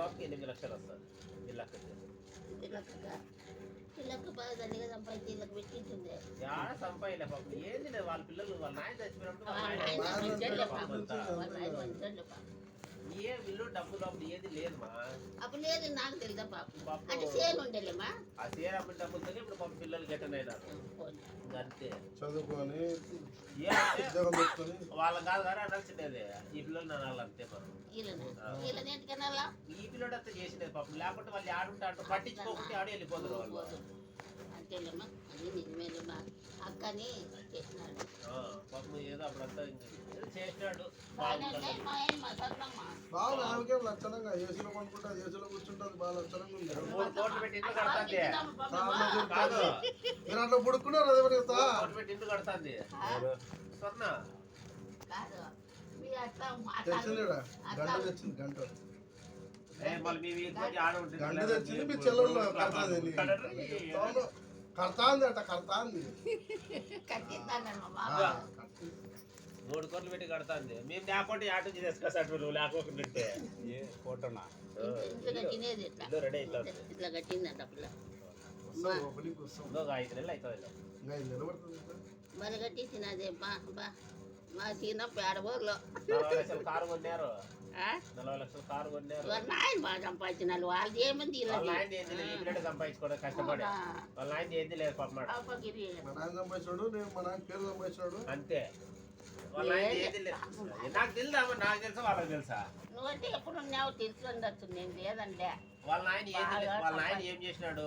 బాబుకి 8 లక్షలు వస్తుంది పిల్లలకు బాగా దండిగా సంపాదించి ఇళ్ళకి పెట్టింటుంది. చాలా సంపాదించలే పాపం. ఏంది లేదు వాళ్ళ పిల్లలు వాళ్ళ నాయన చచ్చిపోయినప్పుడు ఏ విల్లు డబ్బులు ఏది లేదమ్మా. అప్పుడు లేదు నాకు తెలుదా పాపం. అంటే సేల్ ఉండేలేమా ఆ సేర్ అప్పుడు డబ్బులతో ఇప్పుడు పాపం పిల్లలు గెట్టనైనారు అంతే. చదువుకొని వాళ్ళ కాదు కానీ అనాల్సిండేది ఈ పిల్లలు అనాలి అంతే మనం. ఈ పిల్లడు అంతా చేసినది పాపం. లేకుంటే వాళ్ళు ఆడుంటే అంటూ పట్టించుకోకుంటే ఆడి వెళ్ళిపోతారు వాళ్ళు. అంతేలేమ్మా, అది నిజమేలేమ్మా. అక్కని చేసినాడు పాపం. ఏదో అప్పుడంతా చేసినాడు. బాగా ఆమెకేం లక్షణంగా ఏసీలో కొనుక్కుంటుంది, ఏసీలో కూర్చుంటుంది, బాగా లక్షణంగా ఉంది. 3 కోట్లు పెట్టి ఇల్లు కడతాంది. కాదు మీరు అట్లా పుడుకున్నారు అదే పడి 3 కోట్లు పెట్టి ఇల్లు కడతాంది స్వర్ణ. తెచ్చిందిడా గంట తెచ్చింది గంట గంట తెచ్చింది మీ మీ చెల్లెళ్ళు కడతాంది కడతాంది అట కడతాంది 3 కోట్లు పెట్టి కడతాంది. మేము లేకుంటే ఆటో తీసుకొస్తాడు నువ్వు లేకోకుండా కోటనా రెడీ అవుతుంది. ఇట్లా కట్టిందంట పిల్ల 5 నెలలు అవుతుంది. మరి కట్టించిన అదే బా బా మా చిన్న పేడబోర్లో 40 లక్షలు కారు కొన్నారు. 40 లక్షలు కారు కొన్నారు. నాయన బాగా సంపాదించినారు. వాళ్ళది ఏమంది వాళ్ళ ఆయన ఏంది లేదు. ఈ పిల్లడు సంపాదించుకోవడం కష్టపడి వాళ్ళ ఆయన ఏంది లేదు పాప మాట మా నాయన సంపాదించాడు, నేను మా నాయన పేరు సంపాదించాడు అంతే. వాళ్ళ ఆయన ఏంది లేదు. నాకు తెలుసా నాకు తెలుసా వాళ్ళకి తెలుసా? నువ్వంటే ఎప్పుడు ఉన్నావు తెలుసు ఉండొచ్చు, నేను లేదంటే. వాళ్ళ ఆయన ఏంది లేదు. వాళ్ళ ఆయన ఏం చేసినాడు?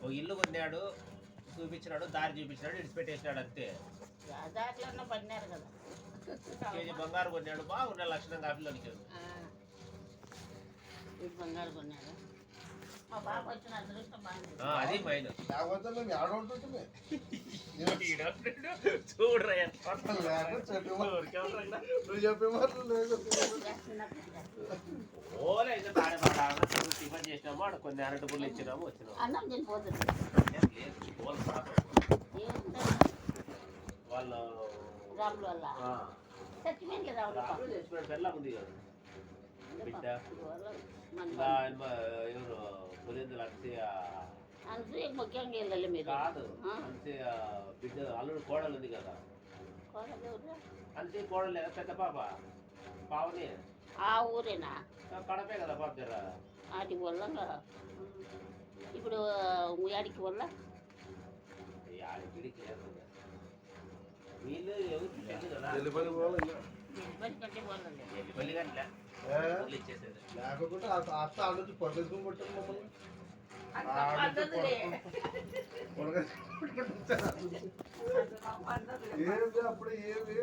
ఒక ఇల్లు కొన్నాడు, చూపించినాడు, దారి చూపించినాడు, ఇడిచిపెట్టేసినాడు అంతే. దాంట్లో పడినారు కదా. కేజీ బంగారు కొన్నాడు, బాగున్నాడు లక్షణంగా ఆపిల్లోనికి. బంగారు కొన్నాడు. మా బాబు వచ్చిన అదృష్టం బాగుంది. అది మైన్ లేకపోతే మేము ఆడవుతుంటే చూడరా నువ్వు చెప్పే మాటలు లేదు. ఓలే అయితే టిఫిన్ చేసినాము, అక్కడ కొన్ని అరటి పుల్లు ఇచ్చినాము, వచ్చినాము. అన్నం తినిపోతుంది వాళ్ళు రాములు వల్ల చచ్చిపోయింది రాములు చేసినాడు. బెల్లం ఉంది కదా బిడ్డ ఎవరు పులిందులు అనసూయ ముఖ్యంగా వెళ్ళాలి మీరు. కాదు అంతే బిడ్డ అల్లుడు కోడలు ఉంది కదా అంతే. కోడలు లేదా పెద్ద పాప పావని ఆ ఊరేనా? కడపే కదా పాప జర వాటి వల్ల ఇప్పుడు యాడికి వల్ల వీళ్ళు ఎవరు లేకపోతే అత్త ఆలోచి పొరగేసుకుని కొట్టారు మమ్మల్ని. అప్పుడే ఏమి